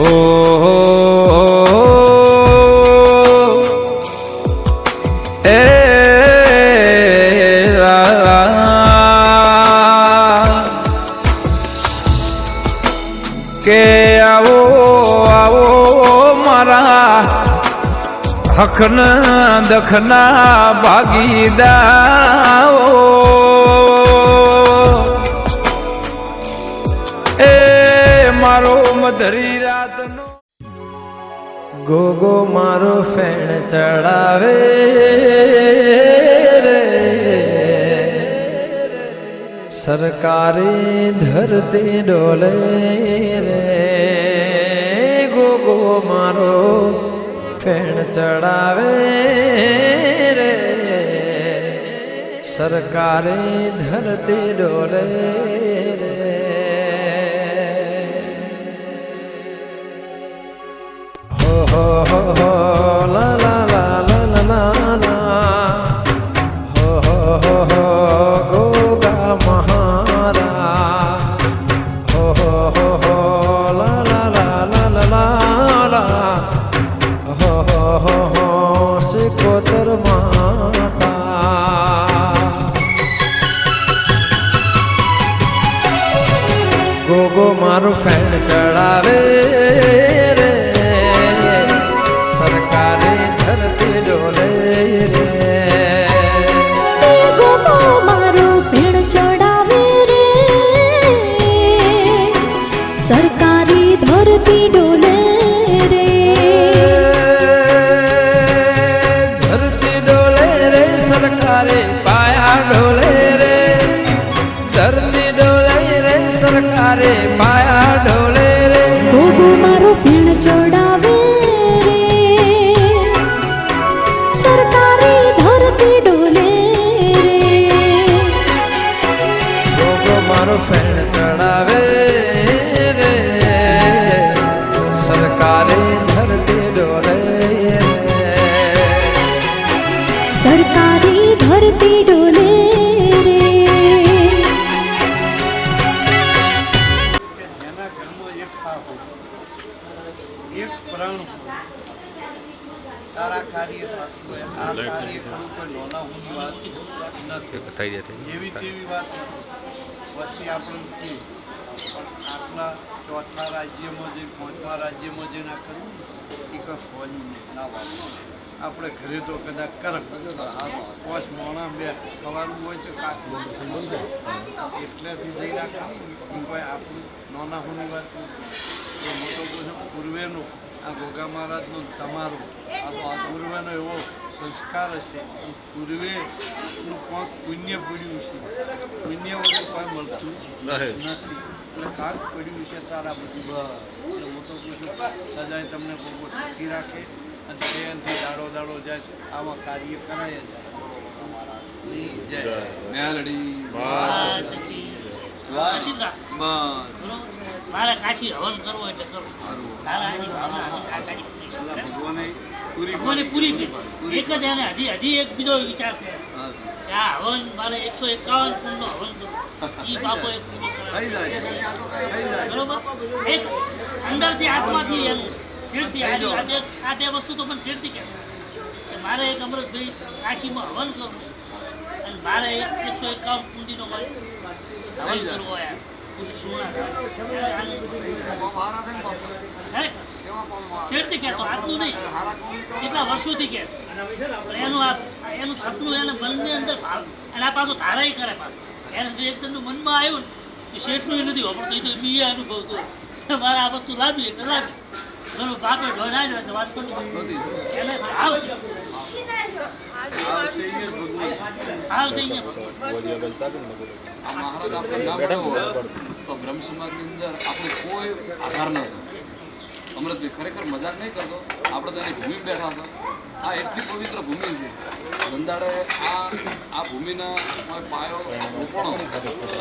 કે આવો આવો મારા હકના દખના ભાગીદાઓ એ મારો મધરી રાતનો ગોગો મારો ફેણ ચડાવે રે સરકારી ધરતી ડોલે રે ગોગો મારો ફેણ ચડાવે રે સરકારી ધરતી ડોલે રે હો હો હો લા લા લા લા લા લા હો હો હો હો ગોગા મહારા હો હો હો હો લા લા લા લા લા લા હો હો હો હો સિકોતર માતા ગોગો મારું ફેણ ચડાવે રે સરકારી ધરતી ડોલે રે ગોગો મારો ફેણ ચડાવે રે સરકારી ધરતી ડોલે રે ધરતી ડોલે રે સરકારી પાયા ડોલે રે ધરતી ડોલે રે સરકારી પાયા ડોલે રે ગોગો મારો ફેણ ચડાવે રે સરકારી ધરતી ડોલે રે ગોગો મારો ફેણ ચડાવે રે સરકારી ધરતી ડોલે રે સરકારી ધરતી ડોલે રે કે જેના ઘરમાં એક હા હોય એક પ્રાણ હોય તારા કાર્ય થતું હોય આ કાર્ય કરવું કોઈ નોના હોની વાત નથી જેવી તેવી વાત નથી વસ્તી આપણને કે પણ આટલા ચોથા રાજ્યમાં જે પાંચમા રાજ્યમાં જે ના કરવું એ કોઈ હોની ના વાત આપણે ઘરે તો કદાચ કરક પાંચ મોણા બે ખવાનું હોય તો કાચું એટલેથી જઈ રાખી એ કોઈ આપણું નાના હોની વાત નથી એ મોટો પૂછો પૂર્વેનું આ ગોગા મહારાજનું તમારું આ પૂર્વેનો એવો સંસ્કાર હશે પૂર્વેનું કોઈ પુણ્ય પડ્યું છે પુણ્ય વગર કોઈ મળતું નથી એટલે કાંક પડ્યું છે તારા બધું એટલે મોટો પૂછો સદાય તમને બહુ સુખી રાખે અને તેનાથી દાડો દાડો જાય આવા કાર્ય કરાય જાય અમારાની જય મારે કાશી હવન કરવો એટલે કરો ભગવાને ભગવાને પૂરી કરી એક જ એને હજી એક બીજો વિચાર છે કે આ હવન મારે 151 કુંડનો હવન કરવો એ બાપો એક પૂરો થઈ જાય બરોબર એક અંદરથી આત્માથી એનું ફેરતી આ બે વસ્તુ તો મને ફેરતી કે મારે એક અમૃતભાઈ કાશીમાં હવન કરવું અને મારે 151 કુંડીનો હવન કરવો યાર ફેરતી કહેતો આટલું નહીં કેટલા વર્ષોથી કે એનું સપનું એને મનની અંદર ભાવ એના પાછું ધારાઈ કરે પાછું એને જો એકદમ મનમાં આવ્યું ને કે શેઠનું એ નથી વાપરતો એ તો બી અનુભવતો કે મારે આ વસ્તુ લાવી એટલે લાવી બરોબર બાપે ઢોળાય એટલે વાત કરતી એને ભાવ છે ભાવ છે મહારાજ આપણે ના મળ્યો હોય તો બ્રહ્મ સમાજની અંદર આપણો કોઈ આધાર ન હતો. અમૃતભાઈ ખરેખર મજાક નહીં કરતો, આપણે તો એની ભૂમિ બેઠા હતા. આ એટલી પવિત્ર ભૂમિ છે. ધંધાડે આ ભૂમિના પાયો રોપણો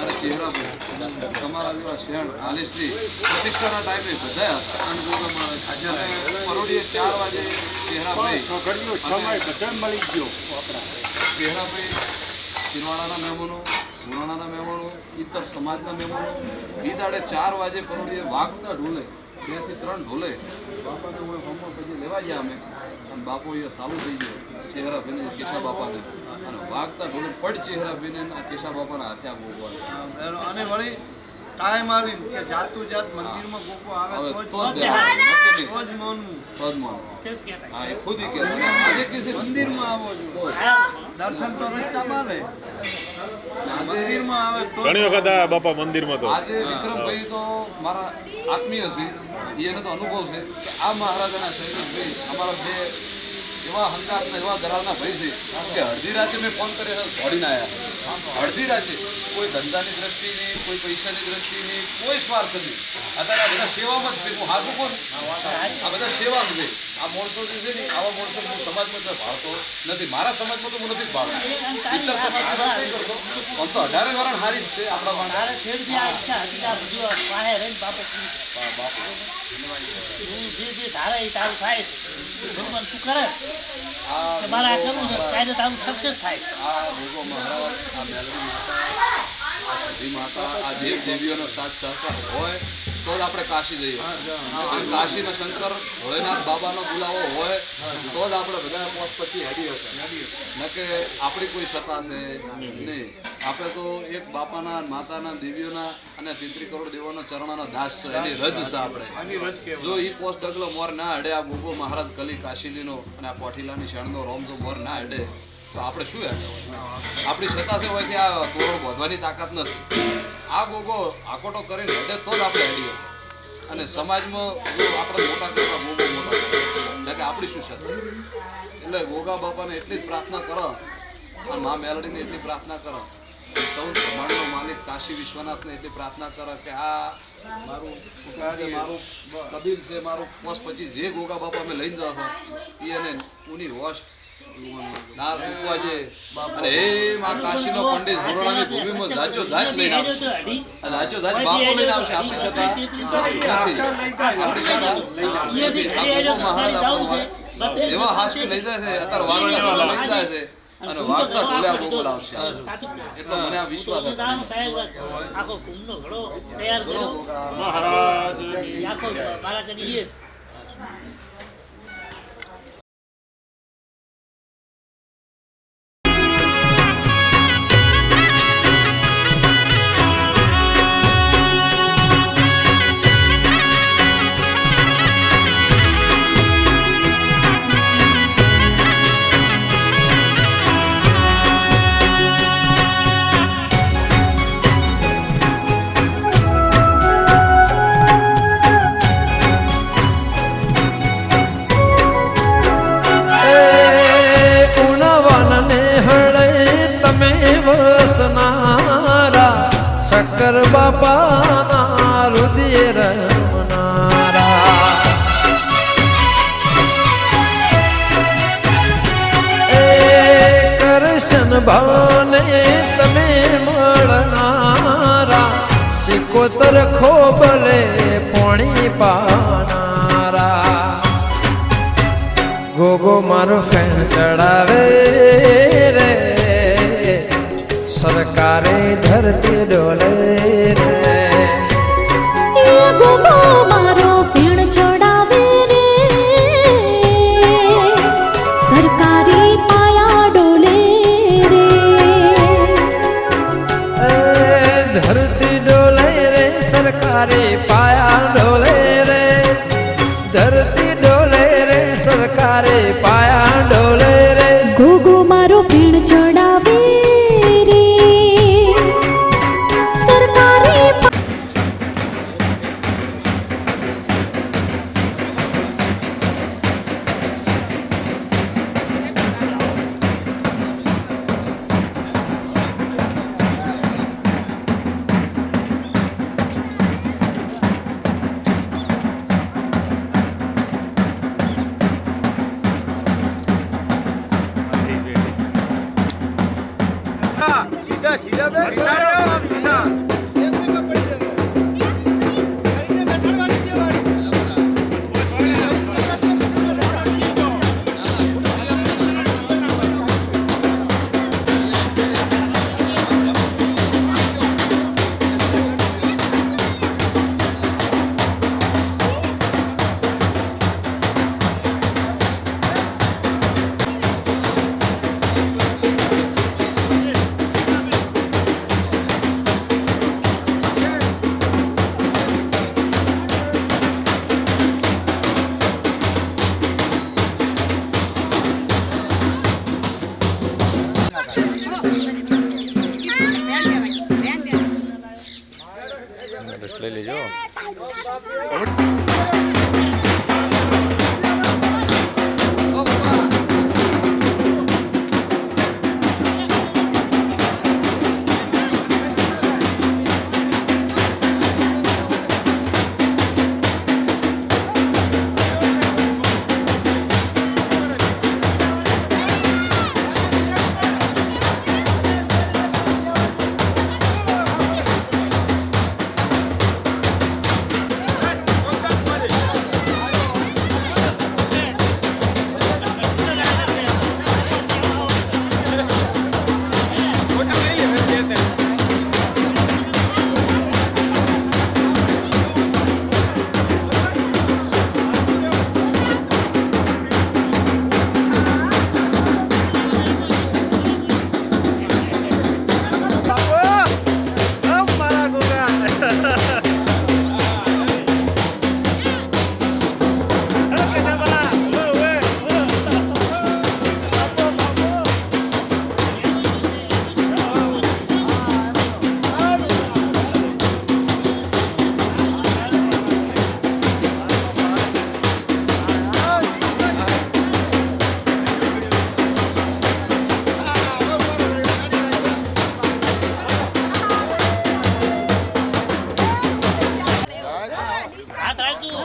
અને ચહેરા પર તમારા જેવા શહેર આલિશથી પ્રતિષ્ઠાના ટાઈમે બધા પરોડીએ 4 વાગે ચહેરાભાઈ મળી ગયો. ચહેરાભાઈ ચિરવાડાના મહેમાનો, પુરાણાના મહેમાનો, ઇતર સમાજના મહેમાનો એ દાડે 4 વાગે પરોડીએ વાઘના ઢોલે ત્યાંથી 3 ઢોલે બાપાને હું હમો પછી લેવા ગયા અમે અને બાપો એ ચાલુ થઈ ગયો ચહેરા ભાઈને કેશા બાપાને અને વાગતા ઢોલે પડ ચહેરા ભાઈને આ કેશા બાપાના હાથે આ ગોગો અને વળી કાયમ આવી કે જાતું જાત મંદિરમાં ગોગો આવે તો જ માનવું હા એ ખુદ કહેતા આજે કે છે મંદિરમાં આવો છો દર્શન તો રસ્તામાં લે મંદિરમાં આવે તો ઘણી વખત આ બાપા મંદિરમાં તો આજે વિક્રમભાઈ તો મારા આત્મીય છે એને તો અનુભવ છે કે આ મહારાજાના શૈલેષભાઈ અમારા બે એવા હંગાતના એવા દરારના ભાઈ છે કે અડધી રાતે મેં ફોન કર્યો દોડીને આવ્યા અડધી રાતે કોઈ ધંધાની દ્રષ્ટિ નહીં કોઈ પૈસાની દ્રષ્ટિ નહીં કોઈ સ્વાર્થ નહીં અત્યારે આ બધા સેવામાં જ છે હું હાથું કોણ આ બધા સેવામાં છે આ માણસો જે છે ને આવા માણસો હું સમાજમાં તો ભાવતો નથી મારા સમાજમાં તો હું નથી ભાવતો ઇતર સમાજમાં નથી કરતો આમ તો 18 વરણ હારી જ છે આપણા માટે તારે છેડથી આ ઈચ્છા હતી આ બધું આ પાસે રહીને બાપો તું જે ધારે એ તારું થાય ભગવાન તું કરે કે મારે આ કરવું છે કાયદે તારું સક્સેસ થાય આ ભોગો મહારાજ આ મેલડી માતા આ સધી માતા આ દેવ દેવીઓનો સાથ સહકાર હોય તો જ આપણે કાશી જઈએ આ કાશીના શંકર ભોળેનાથ બાબાનો બોલાવો હોય તો જ આપણે બધા મોત પછી હેડી હશે ન કે આપણી કોઈ સત્તા છે નહીં આપણે તો એક બાપાના માતાના દેવીઓના અને 33 કરોડ દેવોના ચરણોના દાસ છે એની રજ છે આપણે જો ઈ પોસ્ટ ડગલો મોર ના હડે આ ગોગો મહારાજ કલી કાશીલીનો અને આ કોઠીલાની શરણનો રોમ જો મોર ના હડે તો આપણે શું હેડે આપણી સત્તા છે હોય કે આ તોરણ બોધવાની તાકાત નથી આ ગોગો આકોટો કરીને હડે તો જ આપણે હેડીએ અને સમાજમાં જો આપણે મોટા કરવા ગોગો મોટા કરે કે આપણી શું સત્તા એટલે ગોગા બાપાને એટલી જ પ્રાર્થના કરો અને મા મેલડીને એટલી પ્રાર્થના કરો 14 બ્રહ્માંડનો માલિક કાશી વિશ્વનાથને એટલી પ્રાર્થના કરે કે આ મારું કબીલ છે મારું પોસ પછી જે ગોગા બાપા અમે લઈને જાવ એ એને ઉની હોશ ના રૂકવા છે અને હે માં કાશીનો પંડિત બરોડાની ભૂમિમાં જાચો જાચ લઈને આવશે જાચો જાચ બાપો લઈને આવશે આપણી સત્તા નથી આપણી સત્તા નથી આ ગોગો મહારાજ આપણો એવા હાસ્પી લઈ જાય છે અત્યારે વાગતા લઈ જાય છે અને વાગતા ઢોલ્યા ગોગો આવશે એટલે મને આ વિશ્વાસ હતો આખો કુંભનો ઘડો તૈયાર કરો મહારાજ આખો મારા કડી શંકર બાપાના રુદિય રમનારા એ કરશન ભાવને તમે મળનારા સિકોતર ખોબલે પોણી પાનારા ગોગો મારો ફેન ચડાવે રે સરકારે ધરતી ડોલે રે ગોગો મારો ફીણ ચડાવે રે સરકારી પાયા ડોલે રે ધરતી ડોલે રે સરકારી પાયા ડોલે રે ધરતી ડોલે રે સરકારી પાયા ડોલે રે ગોગો મારો ફીણ ચડાવે હાથ રાખજો.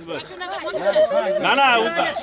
બસ ના ના ઉતાર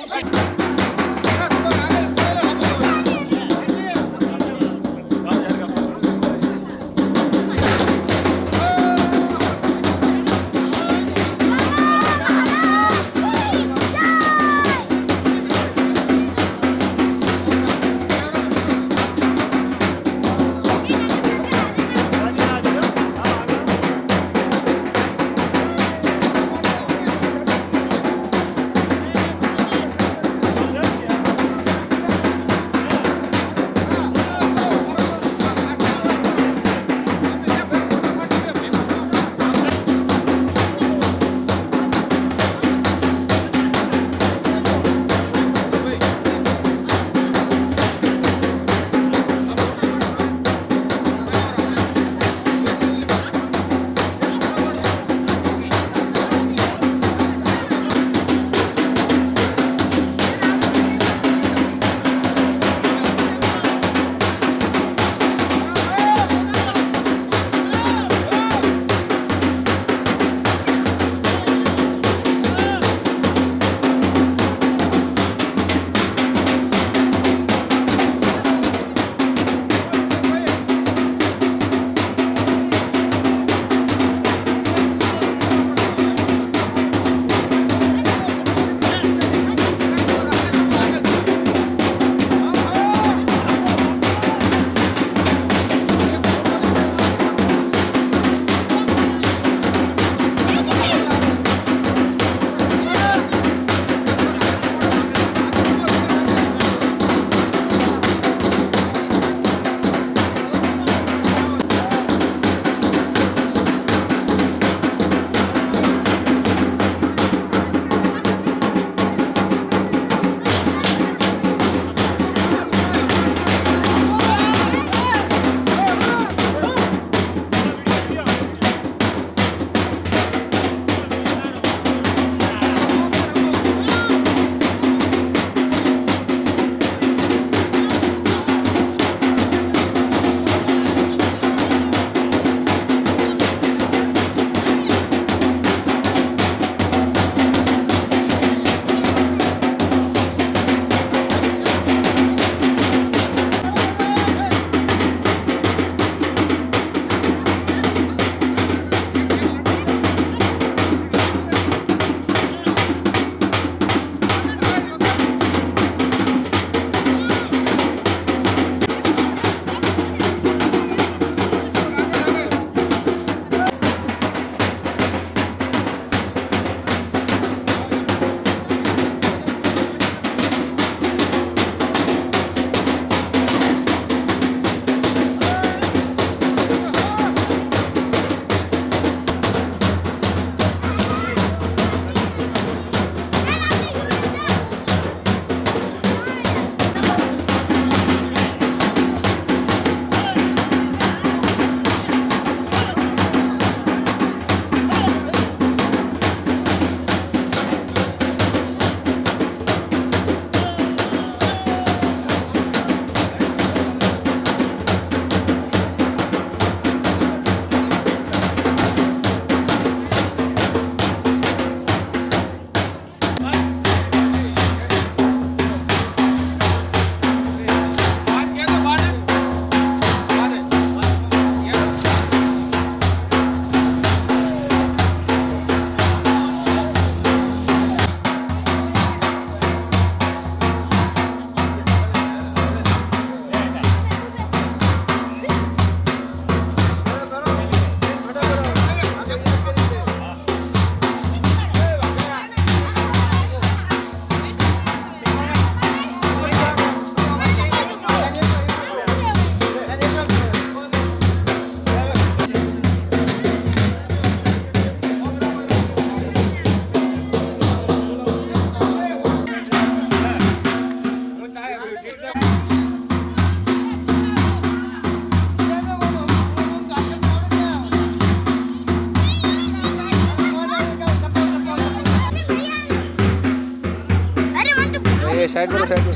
સાઈડ કરો સાઈડ કરો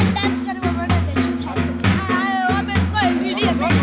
ડાન્સ કરવો પડે તો શું થાય અમે કોઈ વિડિયો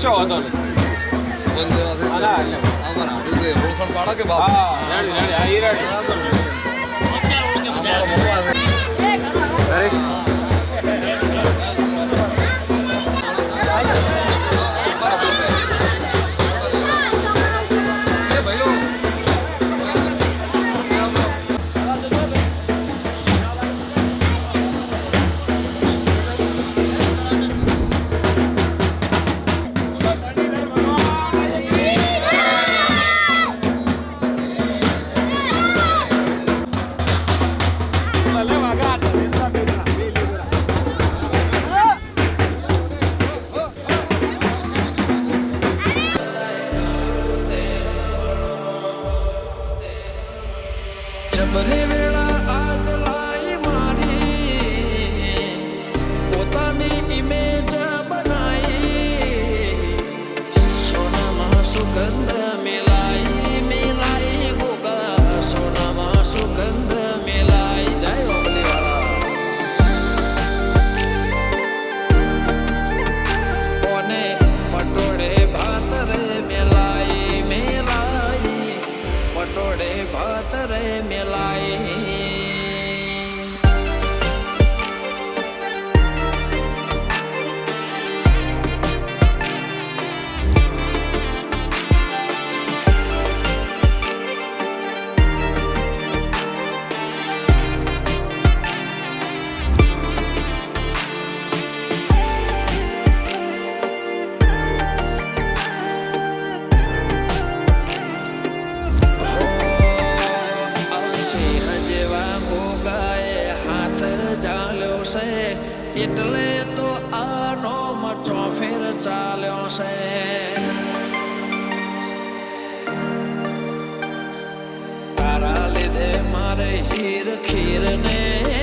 કશો વાંધો નહીં. અમારા હાડું છે ઓળખાણ પાડો કે બાપા હા, રેડી, રેડી. હા, ઈ રેડી. અત્યારે ઓળખે મજા આવે. હરીશ. જબરી વેળા આજ લાઈ મારી પોતાની ઇમેજ બનાઈ સોનામાં સુગંધ મિલાઈ મિલાઈ ગોગા સોનામાં સુગંધ મિલાઈ જાય ઓબલી વાળા ઓને પટોળે ભાત રે મિલાઈ મિલાઈ પટોળે ભાત રે મિલાઈ સિંહ જેવા ગોગાએ હાથ ઝાલ્યો છે એટલે તો આનો મચો ફેર ચાલ્યો છે તારા લીધે મારે હીર ખીર ને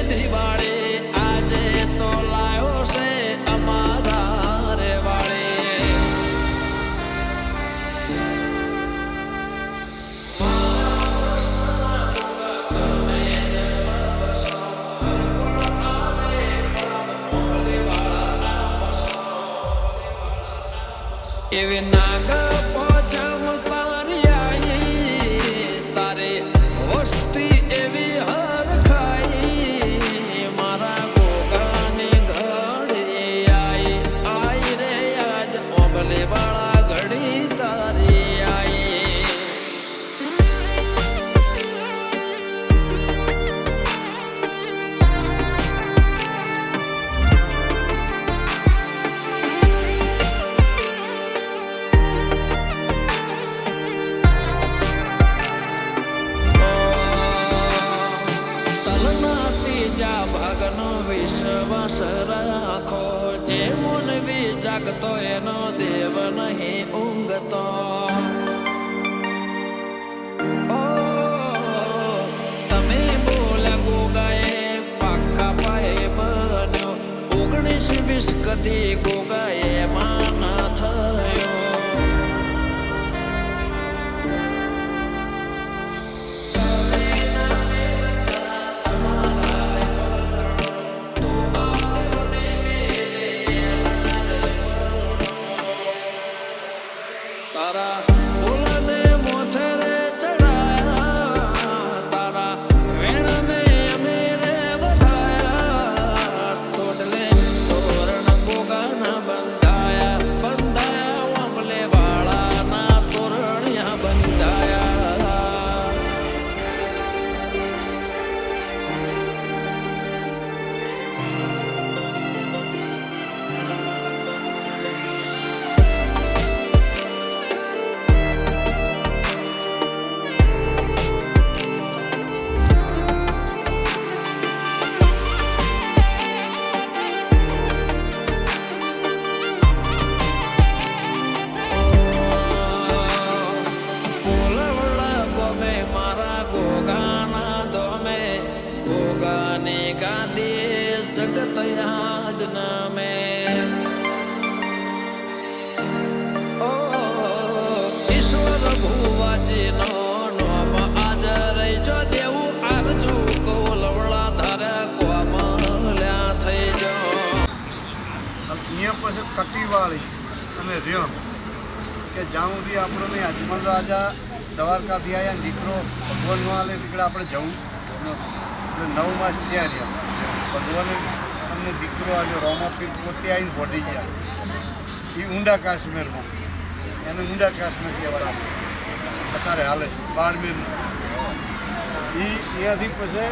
દિવાળી આજે તો લાયો છે અમારા રે વાળી એવી નાગ પોચમ તારી આઈ તારે વસ્તી એવી હર ખાઈ મારા ગોગાની ઘડી આઈ આઈ રે આજ ઓબલે વાળા ઘડી તારી આઈ તલના ત્રીજા ભાગનો વિશ્વાસ રાખો જે મુનવી જાગતો એનો દેવ નહીં ઊંઘતો ઓ તમે બોલ્યા ગોગાએ પાક્કા પાયે બન્યો 19-20 કદી ગોગાએ માના થયો તારા ફૂલને મોથરે ચડાયા તારા વેણને અમે રે વધાયા ટોટલે તોરણ ગોગાના બંધાયા બંધાયા ઓમલે વાળાના તોરણિયા બંધાયા બોલવડા ગોમે મારા ગોગાના દોમે ગોગાની ગાદી જગત યાદ નામે ઓ ઈશ્વર ભુવાજીનો નોમ આજ રહીજો દેવું આરજુ કોલવડા ધારે કોમલ્યા થઈ જો અહીંયા પછી કટીવાળી અને રહ્યો કે જ્યાં સુધી આપણને અજમલ રાજા દ્વારકાથી આવ્યા ને દીકરો ભગવાનનો આલે નીકળે આપણે જવું એટલે 9 માસ ત્યાં રહ્યા. ભગવાને અમને દીકરો આવ્યો રોમાપીર પોતે આવીને ભોડી ગયા. એ ઊંડા કાશ્મીરમાં એને ઊંડા કાશ્મીર કહેવાય છે અત્યારે હાલે બારમેરનું. એ ત્યાંથી પછી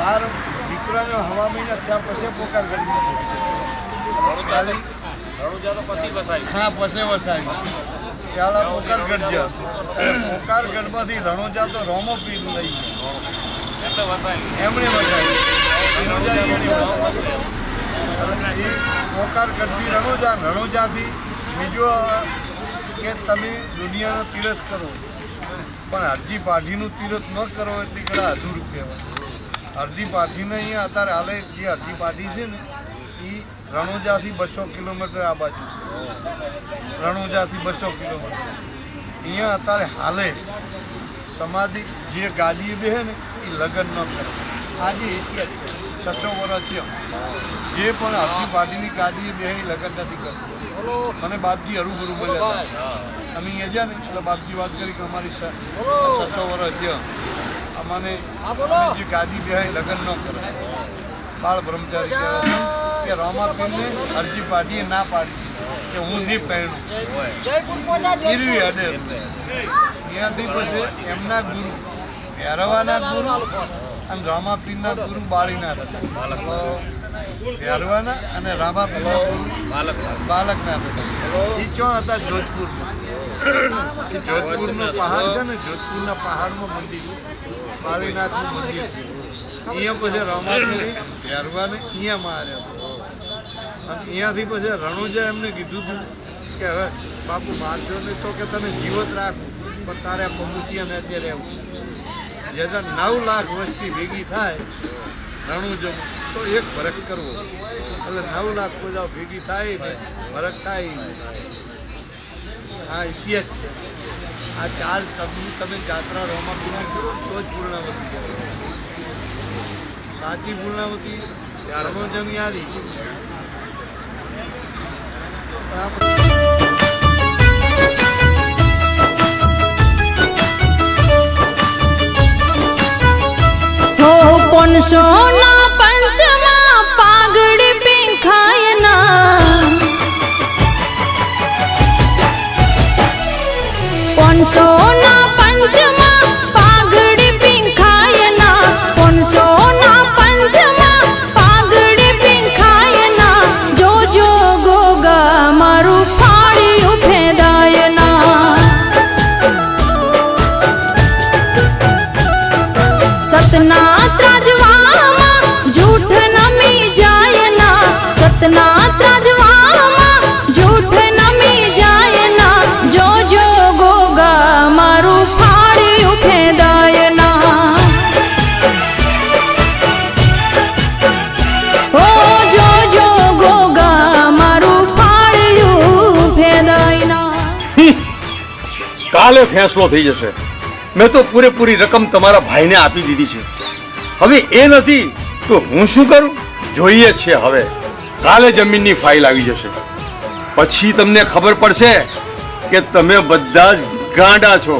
12 દીકરાને હવા મહિના થયા પછી પોકાર કરી ખાલી હા પછી વસાવી પેલા પોકારગઢ જ્યાં પોકારગઢમાંથી રણોજા તો રોમોપીર લઈ ગયા એમણે વસાવી એ પોકારગઢથી રણોજાથી બીજો કે તમે દુનિયાનો તીરથ કરો પણ હરજી પાઠીનું તીરથ ન કરો એટલી ઘણા અધૂરું કહેવાય. હરજી પાઠીને અહીંયા અત્યારે હાલે જે હરજી પાઠી છે ને એ રણોજાથી 200 કિલોમીટર આ બાજુ છે. રણોજાથી 200 કિલોમીટર અહીંયા અત્યારે હાલે સમાધિ જે ગાદીએ બેહે ને એ લગ્ન ન કરે. આજે ઇતિહાસ છે 600 વર્ષ થયો જે પણ હરજી પાટીની ગાદીએ બેહે એ લગ્ન નથી કરતું. મને બાપજી હરુભરું મળ્યા હતા અમે અહીંયા જ્યાં ને એટલે બાપજી વાત કરી કે અમારી 600 વર્ષ થયો અમને જે ગાદી બેહે લગ્ન ન કરે. બાળ બ્રહ્મચારી કહેવાય કે રોમાપીરને હરજી પાટીએ ના પાડી કે હું નહીં પહેણું એવી અડે. ત્યાંથી પછી એમના ગુરુ ભૈરવાના ગુરુ અને રામાપીરના ગુરુ બાળીના હતા. ભૈરવાના અને રામાપીરના ગુરુ બાલકના હતા. એ ચો હતા જોધપુરમાં. એ જોધપુરનો પહાડ છે ને જોધપુરના પહાડમાં મંદિર છે બાળીનાથનું મંદિર છે. અહીંયા પછી રામાપીરી ભૈરવાને અહીંયા માર્યા. અને અહીંયાથી પછી રણોજા એમને કીધું હતું કે હવે બાપુ મારશો નહીં તો કે તને જીવત રાખું પણ તારે પગુથિયા મેચે રહેવું. જેના 9 લાખ વસ્તી ભેગી થાય રણુજામાં તો એક ભરત કરવો એટલે 9 લાખ કોઈ ભેગી થાય ને ભરત થાય. આ ઇતિહાસ છે. આ 4 તગની તમે જાત્રા રોમાપીરની કરો તો જ પૂર્ણાવતી કહેવાય. સાચી પૂર્ણાવતી રણોજાની યારી છે. પોનસો ના પંચમાં પાઘડી પીંખાય ના 500 ના પંચમાં પાઘડી પીંખાય ના 500 ના પંચમાં પાઘડી પીંખાય ના જોજો ગોગા મારું ફાળ્યું ફેદાય ના સતના ત્રાજવામાં જૂઠ નમી જાય ના સતના ત્રાજવામાં જૂઠ નમી જાય ના જોજો ગોગા મારું ફાળ્યું ફેદાય ના ઓ જોજો ગોગા મારું ફાળ્યું ફેદાય ના. કાલે ફેંસલો થઈ જશે. મેં તો પૂરેપૂરી રકમ તમારા ભાઈને આપી દીધી છે. હવે એ નથી તો હું શું કરું? જોઈએ છે. હવે કાલે જમીનની ફાઇલ આવી જશે પછી તમને ખબર પડશે કે તમે બધા જ ગાંડા છો.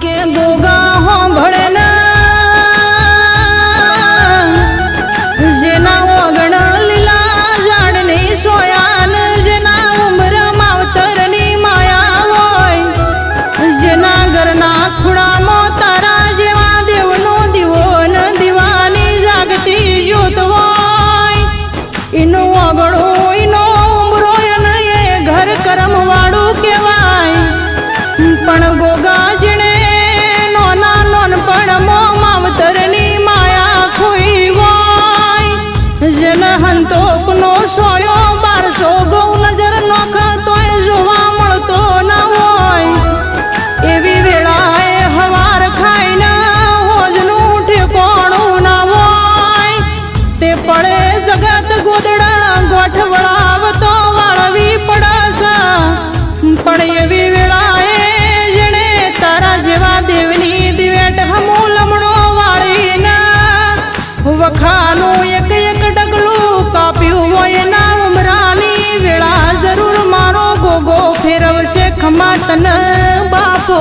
કે ગોગા હોંભળે ના જેના ઓગણ લીલા ઝાડની સોયાન જેના ઉમર માવતરની માયા હોય જેના ઘરના ખૂણામાં તારા જેવા દેવનો દીવો ન દીવાની જાગતી જ્યોત હોય એનો ઓગળો એનો ઉમરો એને એ ઘર કરમ વાળું કહેવાય. પણ ગોગા જેણે નોના નોનપણમાં માવતરની માયા ખોઈ હોય જેને હંતોકનો સોયો 1200 ગૌ નજર નોખતોય જોવા મળતો ના હોય એવી વેળાએ હવાર ખાઈને હોજનું ઠેકોણું ના હોય તે પડે જગત ગોદડા ગોઠવડાવતો વાળવી પડશે. પણ એવી વેળાએ જેણે તારા જેવા દેવની દિવેટ હમું લમણો વાળીને વખાનું એક એક ડગલું કાપ્યું હોય એના ઉમરાની વેળા જરૂર મારો ગોગો માતન બાપો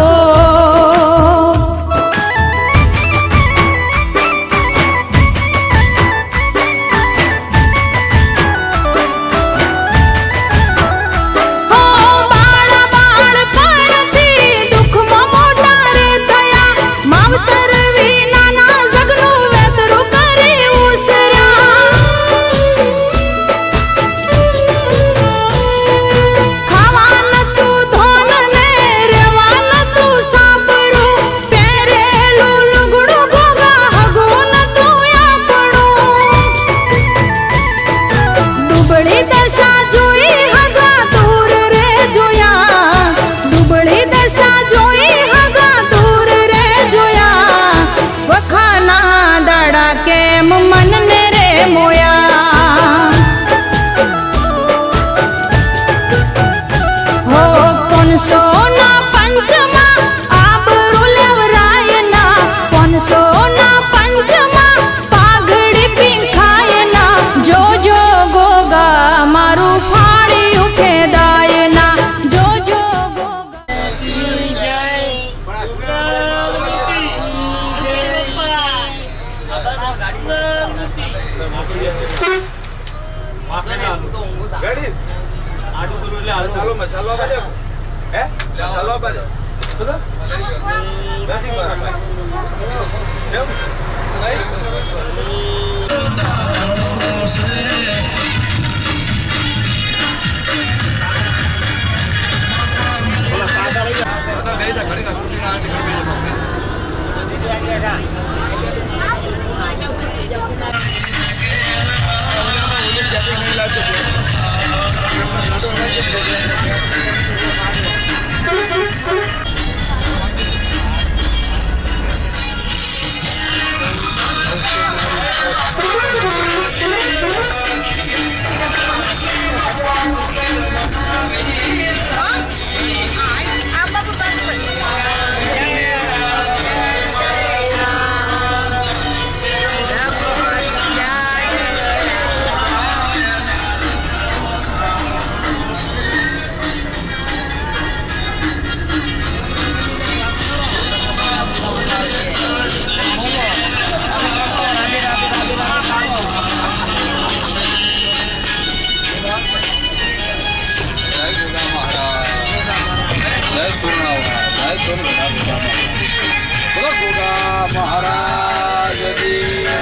મહારાજ કી જય,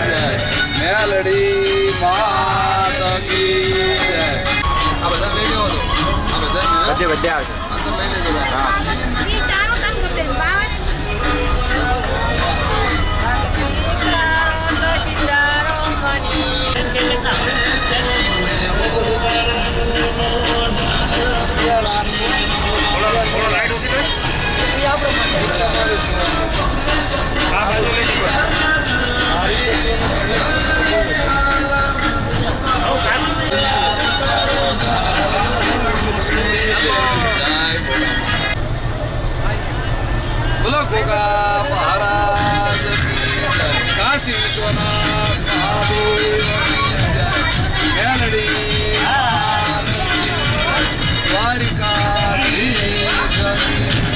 મેલડી માત કી જય. આ બધા લઈ લેવો તો આ બધા બધે આવશે. આ તો લઈ લેજો. હા બોલો ગોગા મહારાજ કી જય, કાશી વિશ્વનાથ મહાદેવ કી જય, મેલડી માત કી જય, દ્વારિકાધીશ કી જય.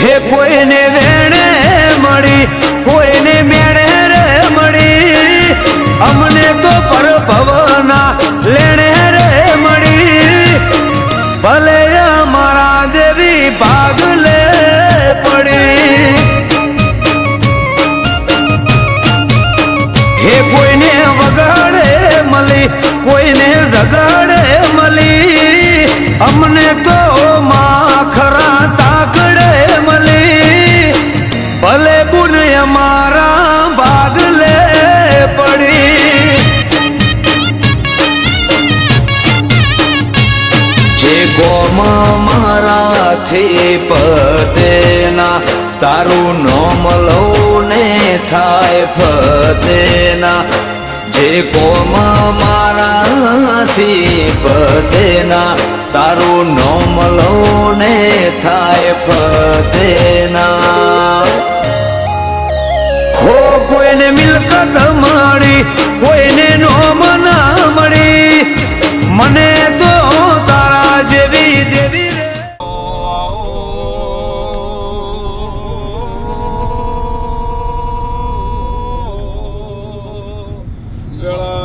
હે કોઈને વેણે મળી કોઈને મેળે રે મળી અમને તો પરભવના લેણે રે મળી ભલે અમારા દેવી ભાગ લે પડી હે કોઈને વગાડે મળી કોઈને જગાડે મળી અમને તો માખરા તાકડે મળી ભલે ગુણ અમારા ભાગ લે પડી જે ગોમ મારાથી પતેના તારું નોમ લઉં ને થાય ફતેના જે કોમ મારાથી પતેના તારું નોમ લઉં ને થાય ફતેના હો કોઈને મિલકત મળી કોઈને નોમ ના મળી મને તો તારા જેવી દેવી રે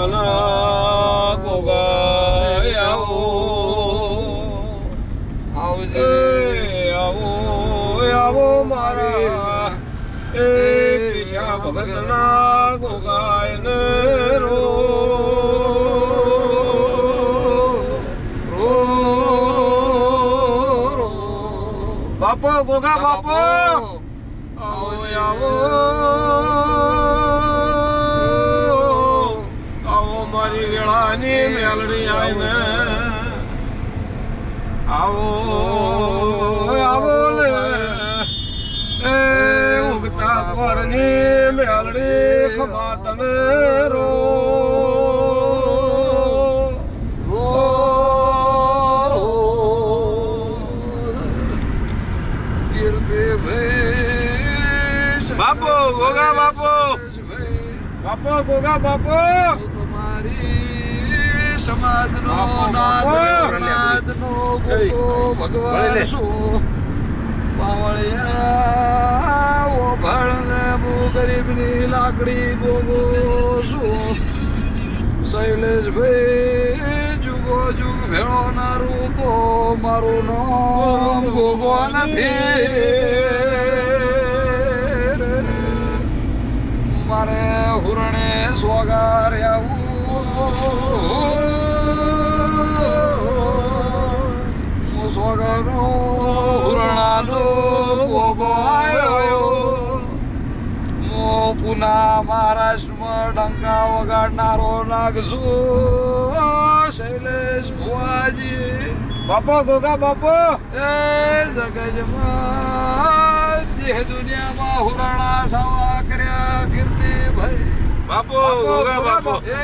વેળાના ગોગા આવજે આવો આવો મારા એ કિશા ભગતના ગોગાયને રો બાપો ગોગા બાપો આવો આવો આવો મારી વેળાની મેલડી આઈને આવો આવો ને એ ઉગતા પોરની મેલડી ખમા તને રો બાપો ગોગા બાપો બાપો ગોગા બાપો તમારી સમાજનો નાદનો ભગવાન શું પાવળિયા ઓ ભણને મુ ગરીબની લાકડી ગોગો શું શૈલેષભાઈ જુગો જુગ ભેળો નારું તો મારું નામ ગોગો નથી મારે હુરણે સ્વગાર આવું સ્વગારનો હુરણાનો ગોગો આવ્યો હું પુના મહારાષ્ટ્રમાં ડંકા વગાડનારો નાગશું શૈલેષ ભુવાજી બાપો ગોગા બાપો એ જગજમાં જે દુનિયામાં હુરણા સાવા કર્યા કીર્તિભાઈ બાપો ગોગા બાપો એ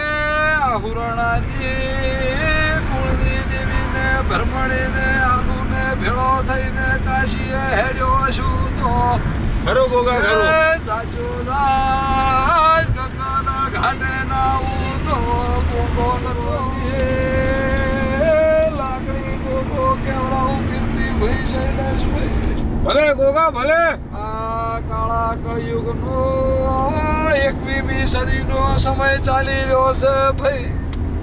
હુરણાની કુળની દેવીને ભરમણીને આલુને ભેળો થઈને કાશીએ હેડ્યો છું તો ખરો ગોગા ખરો સાચો દાસ ગંગાના ઘાટે નાવું તો ગોગો લાકડી ગોગો કેવડાવું કીર્તિભાઈ શૈલેષભાઈ ભલે ગોગા ભલે આ કાળા કળિયુગનો 21મી સદીનો સમય ચાલી રહ્યો છે ભાઈ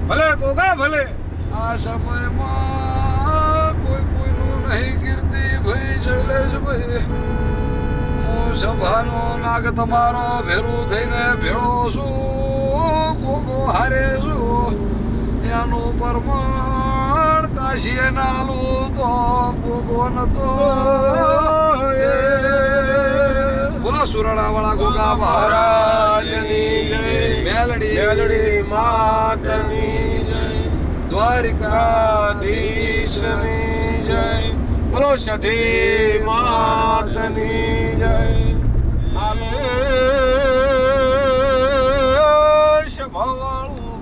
ભલે ગોગા ભલે આ સમયમાં કોઈ કોઈનું નહીં કીર્તિ ભાઈ શૈલેષભાઈ હું સભાનો નાગ તમારો ભેરું થઈને ભેળો છું ગોગો હારે છું એનું પરમાણ કાશીએ નાલું તો ગોગો નતો બોલો સુરણા વાળા ગોગા મહારાજની જય મેલડી માતની જય દ્વારિકાધીશની જય બોલો સતી માતની જય સ્વભાવવાળું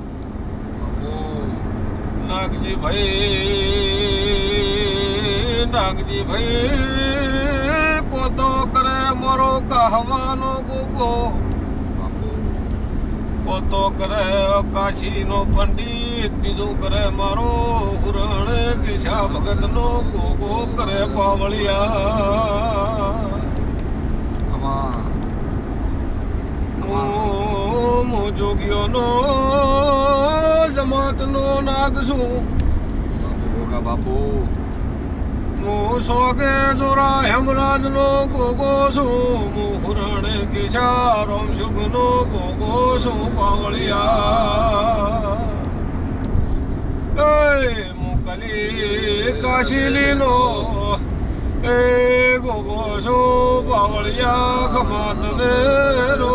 નાગજી ભાઈ કોતો કરે મારો કહેવાનો ગોગો કોતો કરે કાશીનો પંડિત બીજું કરે મારો હુરણ કિશા ભગતનો ગોગો કરે પાવળિયા જોગીઓનો જમાતનો નાગ છું બાપુ ગોગા બાપુ હું સોગે જોરા હેમરાજનો ગોગો છું હું હુરણે કિશા રોમ સુગનો ગોગો છું પાવળિયા એ મુકલી કાશીલીનો એ ગોગો છું પાવળિયા ખમાતને રો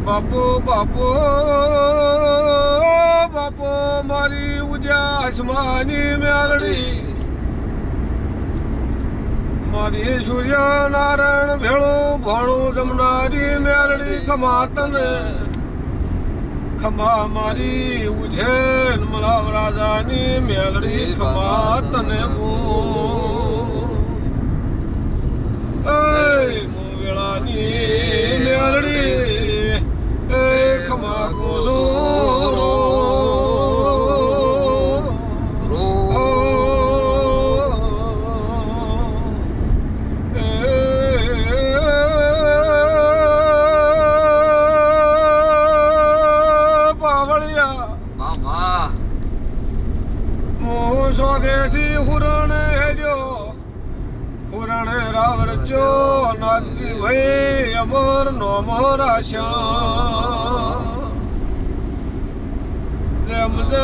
બાપો બાપો બાપો મારી ઉજ્યા આસમાની મેલડી મારી સૂર્યનારાયણ ભેળું ભણું જમનારી મેલડી ખમા તને ખમા મારી ઉજ્જૈન મલાવ રાજાની મેલડી ખમા તને વેળાની મેલડી ખમા ગોઝો પાવળિયા મામા હું સોગેથી હુરણે હેજો હુરણે રાવરજો નાગી ભાઈ અમર નો મોરાશા જેમ જેમ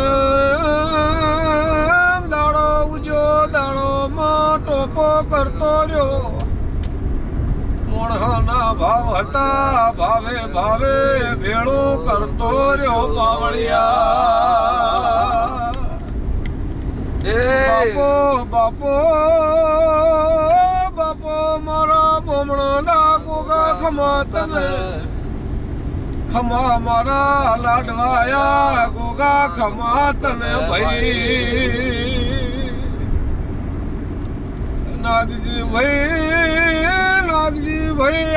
દાડો ઉજો દાડો માં ટોપો કરતો રહ્યો મોણહાના ભાવ હતા ભાવે ભાવે ભેળું કરતો રહ્યો પાવળિયા બાપો બાપો બાપો મારા બોમણા ગોગા ખમા તને ખમા મારા લાડવાયા ગોગા ખમા તને ભાઈ નાગજી ભાઈ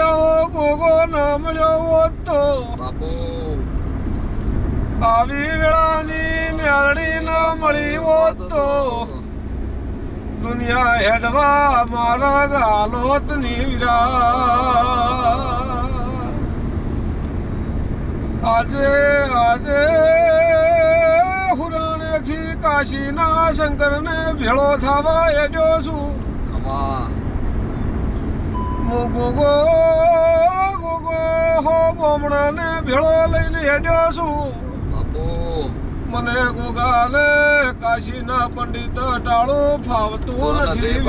આવો ગોગો ના મળ્યો તો બાપુ આવી વેળાની મેળડી ના મળી હોત તો દુનિયા હેડવા મારા ગાલોત નીરા આજે આજે હુરણેથી કાશીના શંકરને ભેળો થવા એડ્યો છું હું ગોગો ગોગો હો બોમણાને ભેળો લઈને હેડ્યો છું મને ગોગાને કાશીના પંડિત ટાળું ફાવતું નથી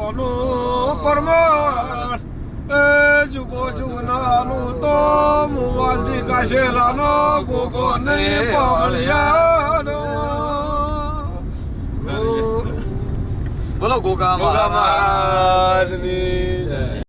ઓનું પરમાણ એ જુગો જુગનાનું તો મુવાલજી કાશેલાનો ગોગો નહીં પાવળિયાનો બોલો ગોગા મહારાજની જય.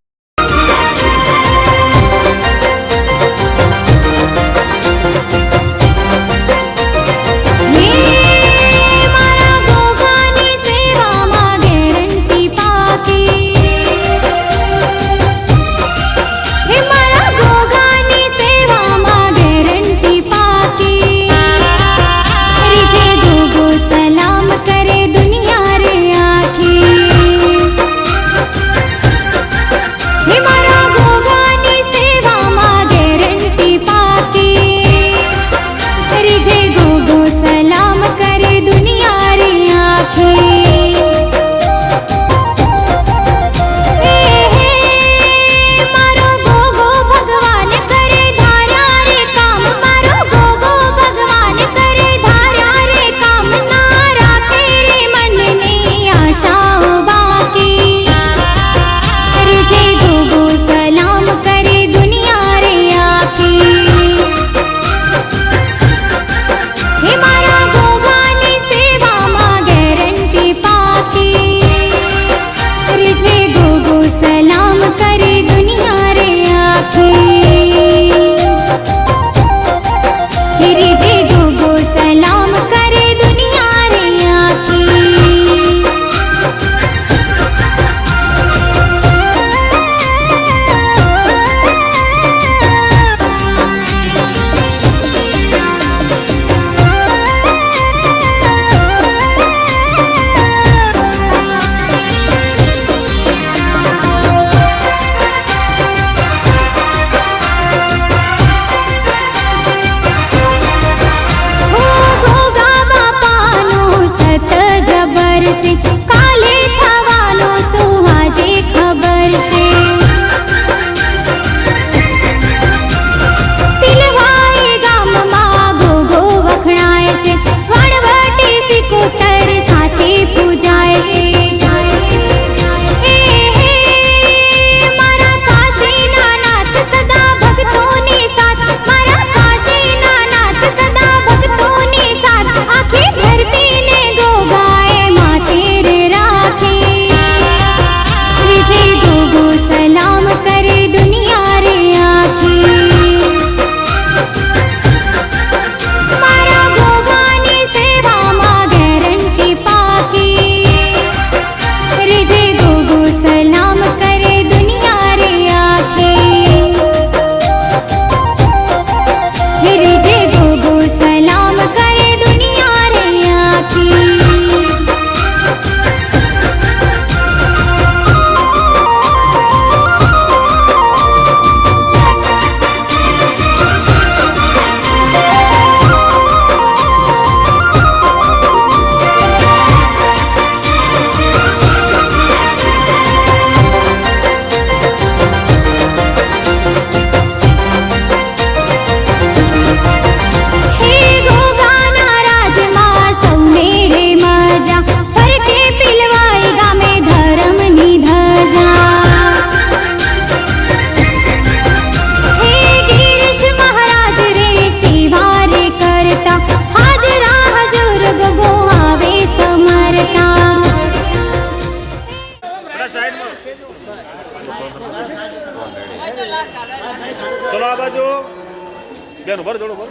ક્યાંનું ભર જોડો ભર